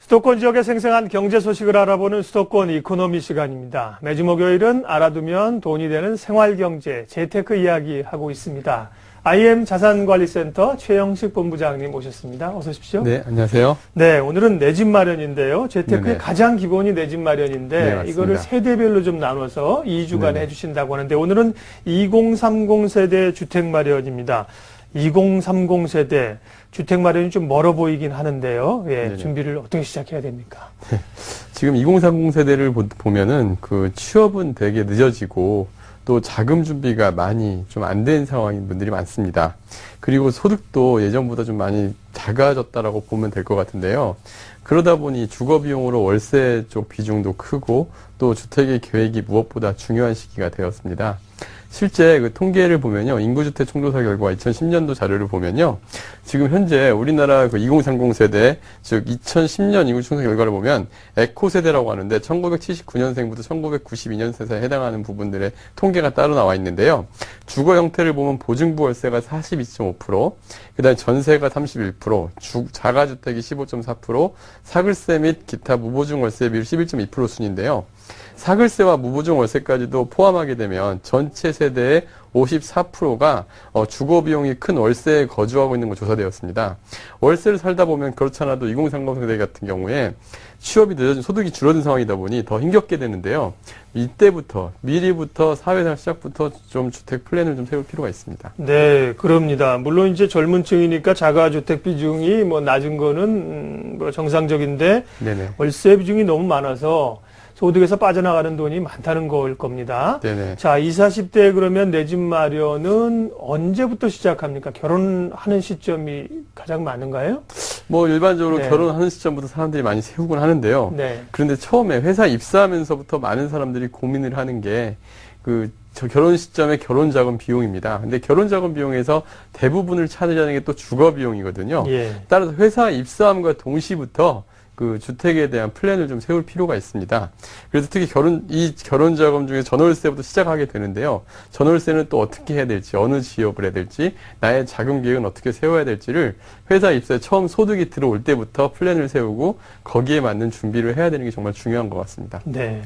수도권 지역의 생생한 경제 소식을 알아보는 수도권 이코노미 시간입니다. 매주 목요일은 알아두면 돈이 되는 생활경제, 재테크 이야기 하고 있습니다. IM 자산관리센터 최영식 본부장님 모셨습니다. 어서 오십시오. 네, 안녕하세요. 네, 오늘은 내 집 마련인데요. 재테크의 네네. 가장 기본이 내 집 마련인데 네, 이거를 세대별로 좀 나눠서 2주간 네네. 해주신다고 하는데 오늘은 2030 세대 주택 마련입니다. 2030 세대 주택 마련이 좀 멀어 보이긴 하는데요. 예, 네네. 준비를 어떻게 시작해야 됩니까? 지금 2030 세대를 보면은 그 취업은 되게 늦어지고 또 자금 준비가 많이 좀 안 된 상황인 분들이 많습니다. 그리고 소득도 예전보다 좀 많이 작아졌다라고 보면 될 것 같은데요. 그러다 보니 주거 비용으로 월세 쪽 비중도 크고 또 주택의 계획이 무엇보다 중요한 시기가 되었습니다. 실제 그 통계를 보면요. 인구주택 총조사 결과 2010년도 자료를 보면요. 지금 현재 우리나라 그 2030 세대, 즉 2010년 인구주택 총조사 결과를 보면 에코 세대라고 하는데 1979년생부터 1992년생에 해당하는 부분들의 통계가 따로 나와 있는데요. 주거 형태를 보면 보증부 월세가 42.5%, 그다음에 전세가 31%, 자가주택이 15.4%, 사글세 및 기타 무보증 월세 비율 11.2% 순인데요. 사글세와 무보증 월세까지도 포함하게 되면 전체 세대의 54%가 주거 비용이 큰 월세에 거주하고 있는 거 조사되었습니다. 월세를 살다 보면 그렇지 않아도 2030 세대 같은 경우에 취업이 늦어진 소득이 줄어든 상황이다 보니 더 힘겹게 되는데요. 이때부터 미리부터 사회생활 시작부터 좀 주택 플랜을 좀 세울 필요가 있습니다. 네, 그럽니다. 물론 이제 젊은 층이니까 자가주택 비중이 뭐 낮은 거는 뭐 정상적인데 네네. 월세 비중이 너무 많아서 소득에서 빠져나가는 돈이 많다는 걸 겁니다. 네네. 자, 20, 40대 그러면 내 집 마련은 언제부터 시작합니까? 결혼하는 시점이 가장 많은가요? 뭐 일반적으로 네. 결혼하는 시점부터 사람들이 많이 세우곤 하는데요. 네. 그런데 처음에 회사 입사하면서부터 많은 사람들이 고민을 하는 게 저 결혼 시점의 결혼 자금 비용입니다. 근데 결혼 자금 비용에서 대부분을 차지하는 게 또 주거 비용이거든요. 예. 따라서 회사 입사함과 동시부터 그 주택에 대한 플랜을 좀 세울 필요가 있습니다. 그래서 특히 이 결혼 자금 중에 전월세부터 시작하게 되는데요. 전월세는 또 어떻게 해야 될지, 어느 지역을 해야 될지, 나의 자금 계획은 어떻게 세워야 될지를 회사 입사에 처음 소득이 들어올 때부터 플랜을 세우고 거기에 맞는 준비를 해야 되는 게 정말 중요한 것 같습니다. 네.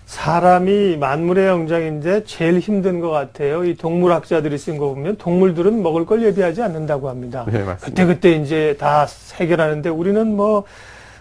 사람이 만물의 영장인데 제일 힘든 것 같아요. 이 동물학자들이 쓴 거 보면 동물들은 먹을 걸 예비하지 않는다고 합니다. 네, 맞습니다. 그때 이제 다 해결하는데 우리는 뭐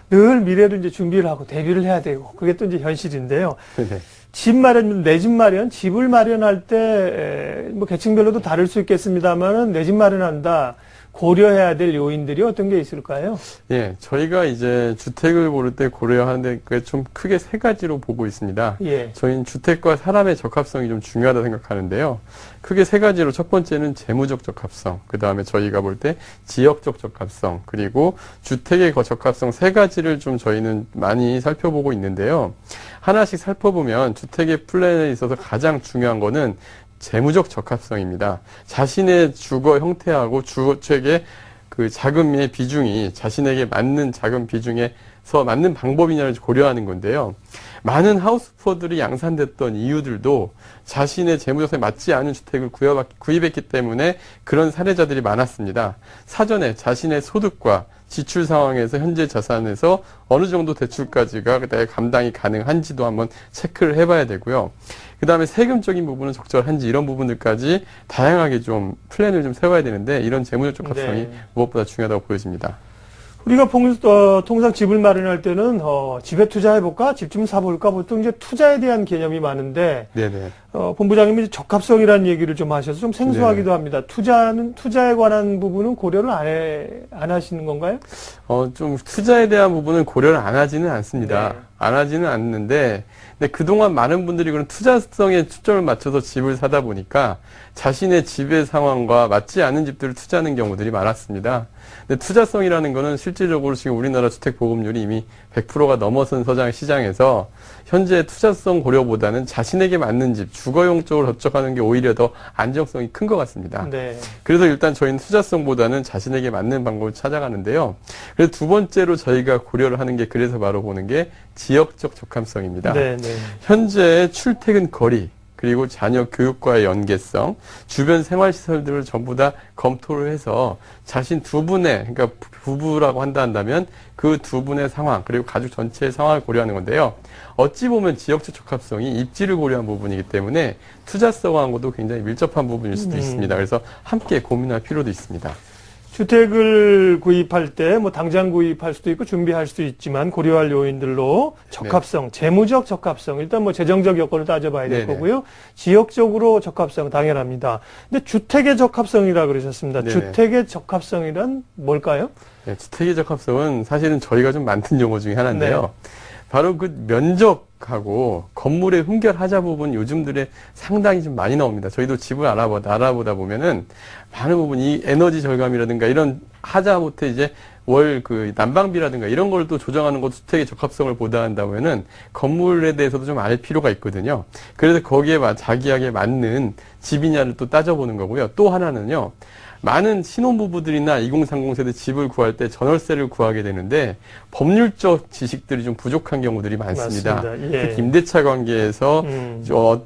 늘 미래를 이제 준비를 하고 대비를 해야 되고 그게 또 이제 현실인데요. 네. 집 마련, 내 집 마련, 집을 마련할 때 뭐 계층별로도 다를 수 있겠습니다만은 내 집 마련한다. 고려해야 될 요인들이 어떤 게 있을까요? 예, 저희가 이제 주택을 고를 때 고려하는데 그게 좀 크게 세 가지로 보고 있습니다. 예. 저희는 주택과 사람의 적합성이 좀 중요하다 생각하는데요. 크게 세 가지로 첫 번째는 재무적 적합성, 그 다음에 저희가 볼 때 지역적 적합성, 그리고 주택의 적합성 세 가지를 좀 저희는 많이 살펴보고 있는데요. 하나씩 살펴보면 주택의 플랜에 있어서 가장 중요한 거는 재무적 적합성입니다. 자신의 주거 형태하고 주택의 그 자금의 비중이 자신에게 맞는 자금 비중에서 맞는 방법이냐를 고려하는 건데요. 많은 하우스푸어들이 양산됐던 이유들도 자신의 재무적성에 맞지 않은 주택을 구입했기 때문에 그런 사례자들이 많았습니다. 사전에 자신의 소득과 지출 상황에서 현재 자산에서 어느 정도 대출까지가 그때 감당이 가능한지도 한번 체크를 해봐야 되고요. 그 다음에 세금적인 부분은 적절한지 이런 부분들까지 다양하게 좀 플랜을 좀 세워야 되는데 이런 재무적 적합성이 네. 무엇보다 중요하다고 보여집니다. 우리가 통상 집을 마련할 때는 집에 투자해볼까? 집 좀 사볼까? 보통 이제 투자에 대한 개념이 많은데 네네. 본부장님이 적합성이라는 얘기를 좀 하셔서 좀 생소하기도 합니다. 투자에 관한 부분은 고려를 안 하시는 건가요? 좀 투자에 대한 부분은 고려를 안 하지는 않습니다. 네. 안 하지는 않는데, 근데 그동안 많은 분들이 그런 투자성에 초점을 맞춰서 집을 사다 보니까 자신의 집의 상황과 맞지 않은 집들을 투자하는 경우들이 많았습니다. 근데 투자성이라는 거는 실질적으로 지금 우리나라 주택 보급률이 이미 100%가 넘어선 시장에서 현재 투자성 고려보다는 자신에게 맞는 집, 주거용 쪽으로 접촉하는 게 오히려 더 안정성이 큰 것 같습니다. 네. 그래서 일단 저희는 투자성보다는 자신에게 맞는 방법을 찾아가는데요. 그래서 두 번째로 저희가 고려를 하는 게 그래서 바로 보는 게 지역적 적합성입니다. 네, 네. 현재 출퇴근 거리, 그리고 자녀 교육과의 연계성, 주변 생활시설들을 전부 다 검토를 해서 자신 두 분의, 그러니까 부부라고 한다면 그 두 분의 상황, 그리고 가족 전체의 상황을 고려하는 건데요. 어찌 보면 지역적 적합성이 입지를 고려한 부분이기 때문에 투자성하고도 굉장히 밀접한 부분일 수도 있습니다. 그래서 함께 고민할 필요도 있습니다. 주택을 구입할 때 뭐 당장 구입할 수도 있고 준비할 수도 있지만 고려할 요인들로 적합성, 재무적 적합성, 일단 뭐 재정적 여건을 따져봐야 될 거고요. 지역적으로 적합성 당연합니다. 근데 주택의 적합성이라 그러셨습니다. 주택의 적합성이란 뭘까요? 네, 주택의 적합성은 사실은 저희가 좀 만든 용어 중에 하나인데요. 바로 그 면적하고 건물의 흠결하자 부분 요즘들에 상당히 좀 많이 나옵니다. 저희도 집을 알아보다 보면은 많은 부분 이 에너지 절감이라든가 이런 하다못해 이제 월 그 난방비라든가 이런 걸 또 조정하는 것도 주택의 적합성을 보다 한다면은 건물에 대해서도 좀 알 필요가 있거든요. 그래서 거기에 자기에게 맞는 집이냐를 또 따져보는 거고요. 또 하나는요. 많은 신혼부부들이나 2030 세대 집을 구할 때 전월세를 구하게 되는데 법률적 지식들이 좀 부족한 경우들이 많습니다. 특히 임대차 관계에서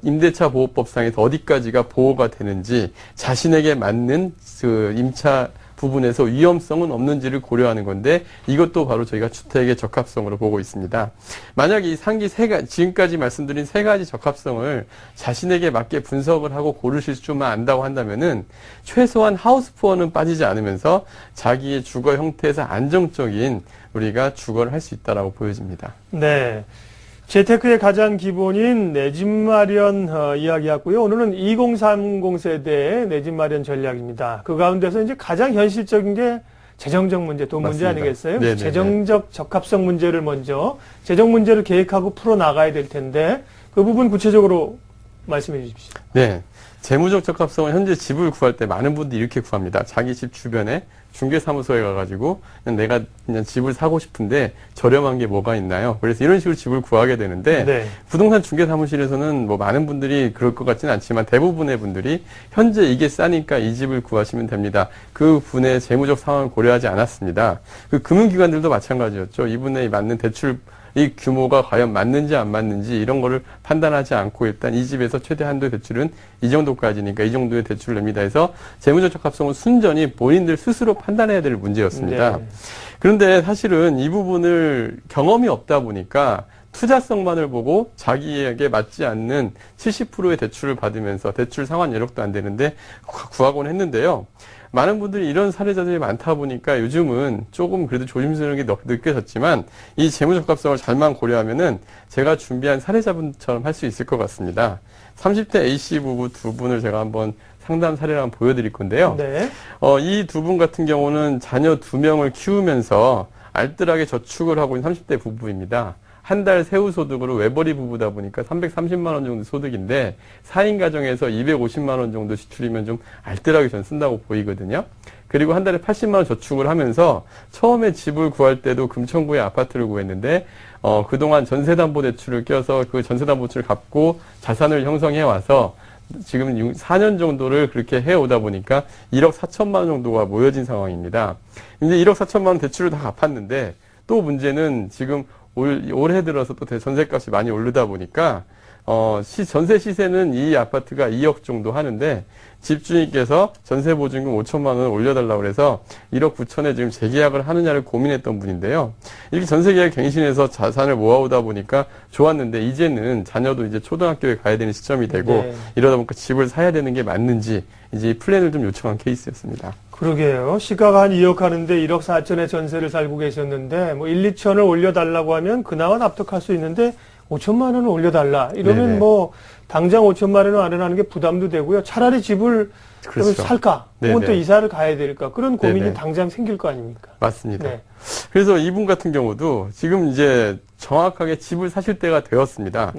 임대차 보호법상에서 어디까지가 보호가 되는지 자신에게 맞는 그 임차 부분에서 위험성은 없는지를 고려하는 건데 이것도 바로 저희가 주택의 적합성으로 보고 있습니다. 만약에 이 상기 지금까지 말씀드린 세 가지 적합성을 자신에게 맞게 분석을 하고 고르실 줄만 안다고 한다면은 최소한 하우스푸어는 빠지지 않으면서 자기의 주거 형태에서 안정적인 우리가 주거를 할 수 있다라고 보여집니다. 네. 재테크의 가장 기본인 내 집 마련 이야기였고요. 오늘은 2030 세대의 내 집 마련 전략입니다. 그 가운데서 이제 가장 현실적인 게 재정적 문제, 돈 문제 아니겠어요? 네네네. 재정적 적합성 문제를 먼저 재정 문제를 계획하고 풀어 나가야 될 텐데 그 부분 구체적으로 말씀해 주십시오. 네. 재무적 적합성은 현재 집을 구할 때 많은 분들이 이렇게 구합니다. 자기 집 주변에 중개사무소에 가가지고 내가 그냥 집을 사고 싶은데 저렴한 게 뭐가 있나요? 그래서 이런 식으로 집을 구하게 되는데 부동산 중개사무실에서는 뭐 많은 분들이 그럴 것 같지는 않지만 대부분의 분들이 현재 이게 싸니까 이 집을 구하시면 됩니다. 그 분의 재무적 상황을 고려하지 않았습니다. 그 금융기관들도 마찬가지였죠. 이분에 맞는 대출 이 규모가 과연 맞는지 안 맞는지 이런 거를 판단하지 않고 일단 이 집에서 최대 한도의 대출은 이 정도까지니까 이 정도의 대출을 냅니다 해서 재무적 적합성은 순전히 본인들 스스로 판단해야 될 문제였습니다. 그런데 사실은 이 부분을 경험이 없다 보니까 투자성만을 보고 자기에게 맞지 않는 70%의 대출을 받으면서 대출 상환 여력도 안 되는데 구하곤 했는데요. 많은 분들이 이런 사례자들이 많다 보니까 요즘은 조금 그래도 조심스러운 게 느껴졌지만 이 재무적합성을 잘만 고려하면은 제가 준비한 사례자분처럼 할 수 있을 것 같습니다. 30대 A씨 부부 두 분을 제가 한번 상담 사례를 한번 보여드릴 건데요. 이 두 분 같은 경우는 자녀 2명을 키우면서 알뜰하게 저축을 하고 있는 30대 부부입니다. 한 달 세후 소득으로 외벌이 부부다 보니까 330만 원 정도 소득인데 4인 가정에서 250만 원 정도 지출이면 좀 알뜰하게 전 쓴다고 보이거든요. 그리고 한 달에 80만 원 저축을 하면서 처음에 집을 구할 때도 금천구에 아파트를 구했는데 그동안 전세담보대출을 껴서 그 전세담보대출을 갚고 자산을 형성해 와서 지금 4년 정도를 그렇게 해오다 보니까 1억 4천만 원 정도가 모여진 상황입니다. 이제 1억 4천만 원 대출을 다 갚았는데 또 문제는 지금 올해 들어서 또 전세값이 많이 오르다 보니까 전세 시세는 이 아파트가 2억 정도 하는데 집주인께서 전세보증금 5천만 원을 올려달라고 그래서 1억 9천에 지금 재계약을 하느냐를 고민했던 분인데요. 이렇게 전세계약 갱신해서 자산을 모아오다 보니까 좋았는데 이제는 자녀도 이제 초등학교에 가야 되는 시점이 되고 이러다 보니까 집을 사야 되는 게 맞는지 이제 플랜을 좀 요청한 케이스였습니다. 그러게요. 시가가 한 2억 하는데 1억 4천에 전세를 살고 계셨는데 뭐 1, 2천을 올려달라고 하면 그나마 납득할 수 있는데 5천만 원을 올려달라. 이러면 뭐 당장 5천만 원을 마련하는 게 부담도 되고요. 차라리 집을 살까? 혹은 또 이사를 가야 될까? 그런 고민이 당장 생길 거 아닙니까? 맞습니다. 그래서 이분 같은 경우도 지금 이제 정확하게 집을 사실 때가 되었습니다.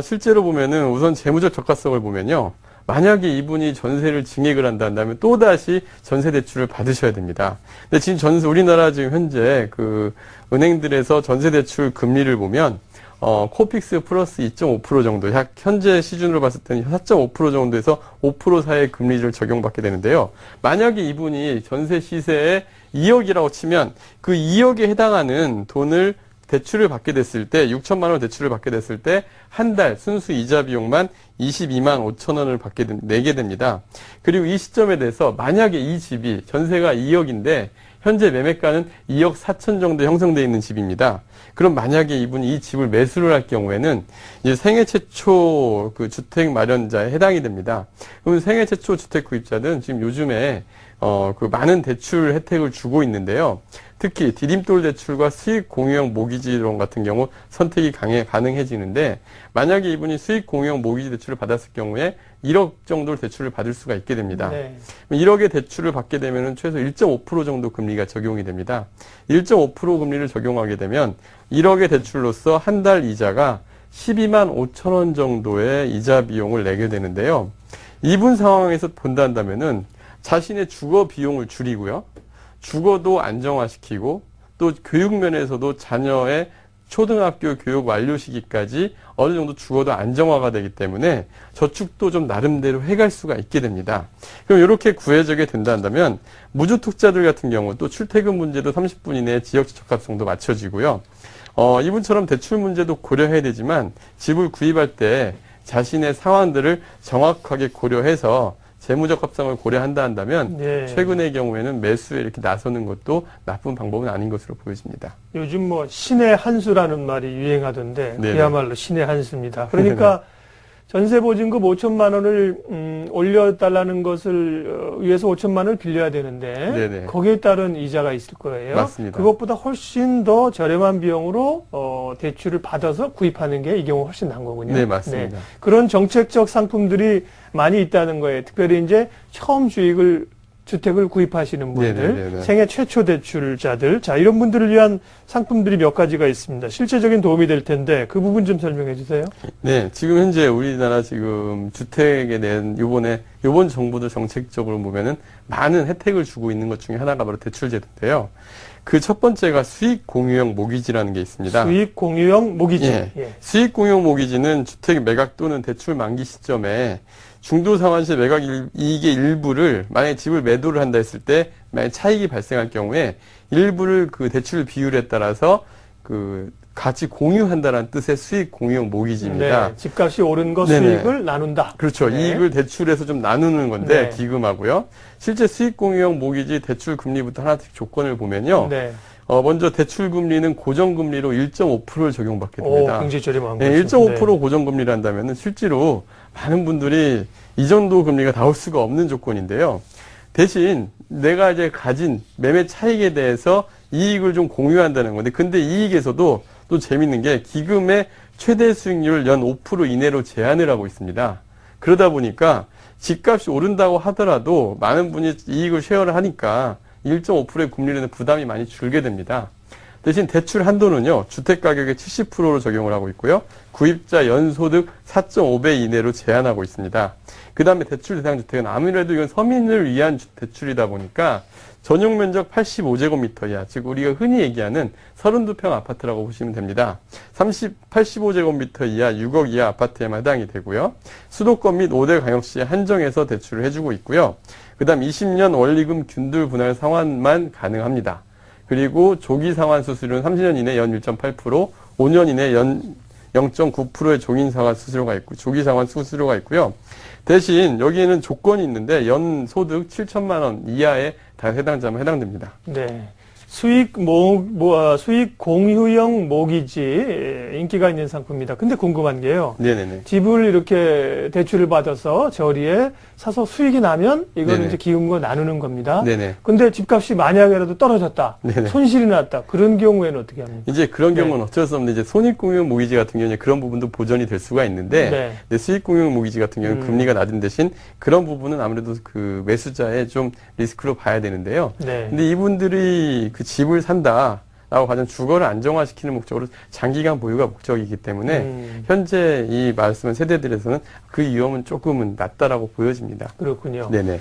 실제로 보면은 우선 재무적 적합성을 보면요. 만약에 이분이 전세를 증액을 한다면 또다시 전세 대출을 받으셔야 됩니다. 근데 지금 우리나라 지금 현재 그 은행들에서 전세 대출 금리를 보면 코픽스 플러스 2.5% 정도, 현재 시준으로 봤을 때는 4.5% 정도에서 5% 사이의 금리를 적용받게 되는데요. 만약에 이분이 전세 시세에 2억이라고 치면 그 2억에 해당하는 돈을 대출을 받게 됐을 때 6천만 원 대출을 받게 됐을 때 한 달 순수 이자 비용만 22만 5천 원을 내게 됩니다. 그리고 이 시점에 대해서 만약에 이 집이 전세가 2억인데 현재 매매가는 2억 4천 정도 형성되어 있는 집입니다. 그럼 만약에 이분이 이 집을 매수를 할 경우에는 이제 생애 최초 그 주택 마련자에 해당이 됩니다. 그러면 생애 최초 주택 구입자는 지금 요즘에 그 많은 대출 혜택을 주고 있는데요. 특히 디딤돌 대출과 수익 공유형 모기지론 같은 경우 선택이 가능해지는데 만약에 이분이 수익 공유형 모기지 대출을 받았을 경우에 1억 정도를 대출을 받을 수가 있게 됩니다. 네. 1억의 대출을 받게 되면 최소 1.5% 정도 금리가 적용이 됩니다. 1.5% 금리를 적용하게 되면 1억의 대출로서 한 달 이자가 12만 5천 원 정도의 이자 비용을 내게 되는데요. 이분 상황에서 본다면은 자신의 주거 비용을 줄이고요. 주거도 안정화시키고 또 교육 면에서도 자녀의 초등학교 교육 완료 시기까지 어느 정도 주거도 안정화가 되기 때문에 저축도 좀 나름대로 해갈 수가 있게 됩니다. 그럼 이렇게 구해지게 된다면 무주택자들 같은 경우 또 출퇴근 문제도 30분 이내에 지역 적합성도 맞춰지고요. 이분처럼 대출 문제도 고려해야 되지만 집을 구입할 때 자신의 상황들을 정확하게 고려해서 재무적합성을 고려한다면 네. 최근의 경우에는 매수에 이렇게 나서는 것도 나쁜 방법은 아닌 것으로 보여집니다. 요즘 뭐 신의 한 수라는 말이 유행하던데 네네. 그야말로 신의 한 수입니다. 그러니까 전세 보증금 5천만 원을 올려달라는 것을 위해서 5천만 원을 빌려야 되는데 네네. 거기에 따른 이자가 있을 거예요. 맞습니다. 그것보다 훨씬 더 저렴한 비용으로 대출을 받아서 구입하는 게 이 경우 훨씬 나은 거군요. 네, 맞습니다. 그런 정책적 상품들이 많이 있다는 거예요. 특별히 이제 처음 주택을 구입하시는 분들, 네네네네. 생애 최초 대출자들, 자, 이런 분들을 위한 상품들이 몇 가지가 있습니다. 실제적인 도움이 될 텐데, 그 부분 좀 설명해 주세요. 네, 지금 현재 우리나라 지금 주택에 대한 요번 정부도 정책적으로 보면은 많은 혜택을 주고 있는 것 중에 하나가 바로 대출제도인데요. 그 첫 번째가 수익 공유형 모기지라는 게 있습니다. 수익 공유형 모기지. 예. 예. 수익 공유형 모기지는 주택 매각 또는 대출 만기 시점에 중도 상환시 매각 이익의 일부를 만약에 집을 매도를 한다 했을 때 만약에 차익이 발생할 경우에 일부를 그 대출 비율에 따라서 그 같이 공유한다는 뜻의 수익 공유형 모기지입니다. 네, 집값이 오른 거 네네. 수익을 나눈다. 그렇죠. 네. 이익을 대출해서 좀 나누는 건데 네. 기금하고요. 실제 수익 공유형 모기지 대출 금리부터 하나씩 조건을 보면요. 네. 먼저 대출 금리는 고정금리로 1.5%를 적용받게 됩니다. 굉장히 저렴한 네, 거죠. 1.5% 고정금리를 한다면 실제로 많은 분들이 이 정도 금리가 나올 수가 없는 조건인데요. 대신 내가 이제 가진 매매 차익에 대해서 이익을 좀 공유한다는 건데, 근데 이익에서도 또 재밌는 게 기금의 최대 수익률을 연 5% 이내로 제한을 하고 있습니다. 그러다 보니까 집값이 오른다고 하더라도 많은 분이 이익을 쉐어를 하니까 1.5%의 금리는 부담이 많이 줄게 됩니다. 대신 대출 한도는요, 주택 가격의 70%로 적용을 하고 있고요, 구입자 연소득 4.5배 이내로 제한하고 있습니다. 그 다음에 대출 대상 주택은 아무래도 이건 서민을 위한 대출이다 보니까 전용 면적 85제곱미터 이하, 즉 우리가 흔히 얘기하는 32평 아파트라고 보시면 됩니다. 85제곱미터 이하 6억 이하 아파트에만 해당이 되고요. 수도권 및 5대 광역시에 한정해서 대출을 해주고 있고요. 그 다음 20년 원리금 균등 분할 상환만 가능합니다. 그리고 조기 상환 수수료는 30년 이내 연 1.8%, 5년 이내 연 0.9%의 조기 상환 수수료가 있고요. 대신 여기에는 조건이 있는데 연 소득 7천만 원 이하에 다 해당자만 해당됩니다. 네. 수익 공유형 모기지 인기가 있는 상품입니다. 근데 궁금한 게요. 네네네. 집을 이렇게 대출을 받아서 저리에 사서 수익이 나면 이거는 네네. 이제 기금과 나누는 겁니다. 네네. 근데 집값이 만약에라도 떨어졌다. 네네. 손실이 났다. 그런 경우에는 어떻게 합니까? 이제 그런 네. 경우는 어쩔 수 없는 이제 손익공유 모기지 같은 경우는 그런 부분도 보전이 될 수가 있는데 네. 근데 수익공유 모기지 같은 경우는 금리가 낮은 대신 그런 부분은 아무래도 그 매수자의 좀 리스크로 봐야 되는데요. 네. 근데 이분들이 그 집을 산다라고 가장 주거를 안정화시키는 목적으로 장기간 보유가 목적이기 때문에 현재 이 말씀한 세대들에서는 그 위험은 조금은 낮다라고 보여집니다. 그렇군요. 네네.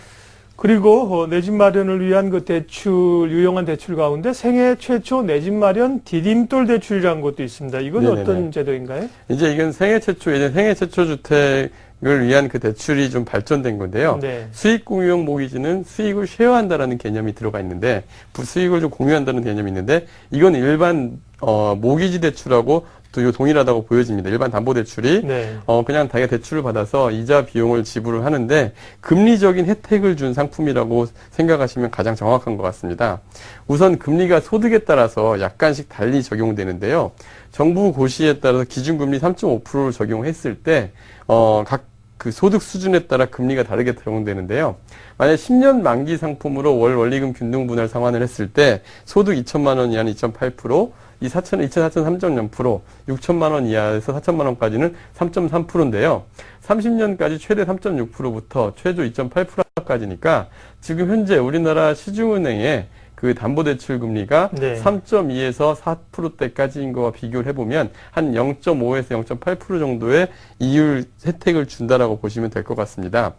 그리고 내 집 마련을 위한 그 대출, 유용한 대출 가운데 생애 최초 내 집 마련 디딤돌 대출이라는 것도 있습니다. 이건 네네네. 어떤 제도인가요? 이제 이건 생애 최초 주택을 위한 그 대출이 좀 발전된 건데요. 네. 수익 공유형 모기지는 수익을 쉐어한다라는 개념이 들어가 있는데, 수익을 좀 공유한다는 개념이 있는데, 이건 일반 모기지 대출하고 또 동일하다고 보여집니다. 일반 담보대출이 네. 그냥 자기가 대출을 받아서 이자 비용을 지불을 하는데 금리적인 혜택을 준 상품이라고 생각하시면 가장 정확한 것 같습니다. 우선 금리가 소득에 따라서 약간씩 달리 적용되는데요. 정부 고시에 따라서 기준금리 3.5%를 적용했을 때 각 그 소득 수준에 따라 금리가 다르게 적용되는데요. 만약 10년 만기 상품으로 월 원리금 균등 분할 상환을 했을 때 소득 2천만 원 이하는 2.8%, 2,400, 3.0%, 6천만 원 이하에서 4천만 원까지는 3.3%인데요. 30년까지 최대 3.6%부터 최저 2.8%까지니까 지금 현재 우리나라 시중은행의 그 담보대출 금리가 네. 3.2에서 4%대까지인 거와 비교를 해보면 한 0.5에서 0.8% 정도의 이율 혜택을 준다라고 보시면 될 것 같습니다.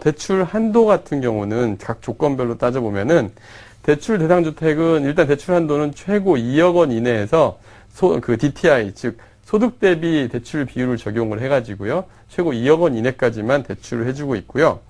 대출 한도 같은 경우는 각 조건별로 따져보면은 대출 대상 주택은 일단 대출 한도는 최고 2억 원 이내에서 DTI 즉 소득 대비 대출 비율을 적용을 해가지고요. 최고 2억 원 이내까지만 대출을 해주고 있고요.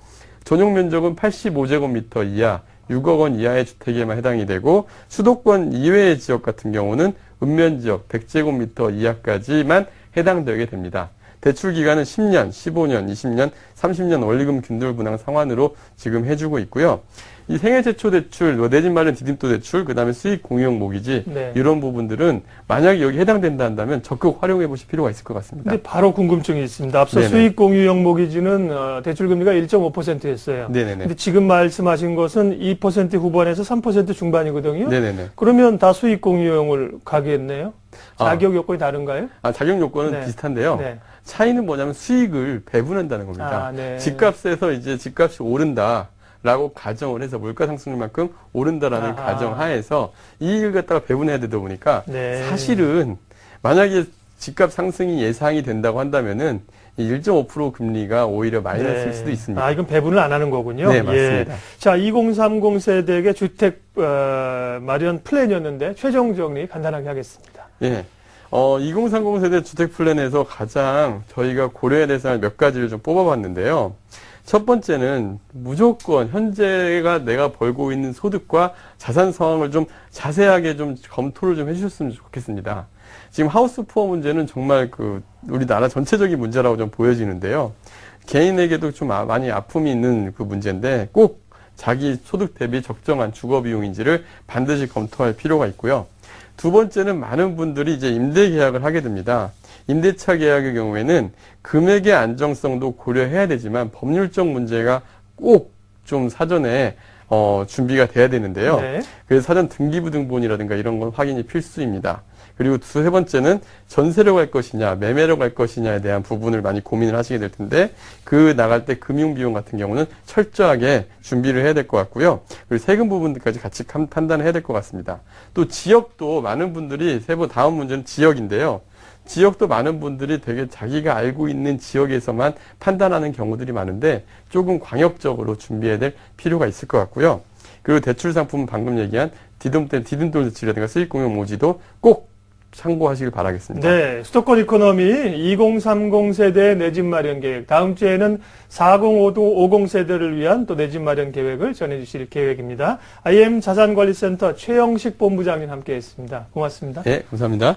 전용 면적은 85제곱미터 이하 6억 원 이하의 주택에만 해당이 되고 수도권 이외의 지역 같은 경우는 읍면지역 100제곱미터 이하까지만 해당되게 됩니다. 대출 기간은 10년, 15년, 20년, 30년 원리금 균등 분할 상환으로 지금 해주고 있고요. 이 생애 최초 대출, 내 집 마련 디딤돌 대출, 그 다음에 수익 공유형 모기지 네. 이런 부분들은 만약에 여기 해당된다 한다면 적극 활용해 보실 필요가 있을 것 같습니다. 근데 바로 궁금증이 있습니다. 앞서 네네. 수익 공유형 모기지는 대출 금리가 1.5%였어요. 네네네. 근데 지금 말씀하신 것은 2% 후반에서 3% 중반이거든요. 네네네. 그러면 다 수익 공유형을 가겠네요. 자격 요건이 다른가요? 자격 요건은 네. 비슷한데요. 네. 차이는 뭐냐면 수익을 배분한다는 겁니다. 네. 집값에서 이제 집값이 오른다라고 가정을 해서 물가 상승률만큼 오른다라는 아하. 가정 하에서 이익을 갖다가 배분해야 되다 보니까 네. 사실은 만약에 집값 상승이 예상이 된다고 한다면은 이 1.5% 금리가 오히려 마이너스일 수도 있습니다. 이건 배분을 안 하는 거군요. 네, 맞습니다. 자, 2030 세대에게 주택 마련 플랜이었는데 최종 정리 간단하게 하겠습니다. 예. 2030 세대 주택 플랜에서 가장 저희가 고려해야 될 사항 몇 가지를 좀 뽑아봤는데요. 첫 번째는 무조건 현재가 내가 벌고 있는 소득과 자산 상황을 좀 자세하게 좀 검토를 좀 해주셨으면 좋겠습니다. 지금 하우스 푸어 문제는 정말 우리나라 전체적인 문제라고 좀 보여지는데요. 개인에게도 좀 많이 아픔이 있는 그 문제인데 꼭 자기 소득 대비 적정한 주거 비용인지를 반드시 검토할 필요가 있고요. 두 번째는 많은 분들이 이제 임대 계약을 하게 됩니다. 임대차 계약의 경우에는 금액의 안정성도 고려해야 되지만 법률적 문제가 꼭 좀 사전에 준비가 돼야 되는데요. 네. 그래서 사전 등기부등본이라든가 이런 건 확인이 필수입니다. 그리고 세 번째는 전세로 갈 것이냐, 매매로 갈 것이냐에 대한 부분을 많이 고민을 하시게 될 텐데, 나갈 때 금융비용 같은 경우는 철저하게 준비를 해야 될 것 같고요. 그리고 세금 부분까지 같이 판단을 해야 될 것 같습니다. 또 지역도 많은 분들이 다음 문제는 지역인데요. 지역도 많은 분들이 되게 자기가 알고 있는 지역에서만 판단하는 경우들이 많은데 조금 광역적으로 준비해야 될 필요가 있을 것 같고요. 그리고 대출 상품은 방금 얘기한 디딤돌 대출이라든가 수익공용 모지도 꼭 참고하시길 바라겠습니다. 네, 수도권 이코노미 2030 세대 내 집 마련 계획. 다음 주에는 4050 세대를 위한 또 내 집 마련 계획을 전해주실 계획입니다. IM 자산관리센터 최영식 본부장님 함께했습니다. 고맙습니다. 네, 감사합니다.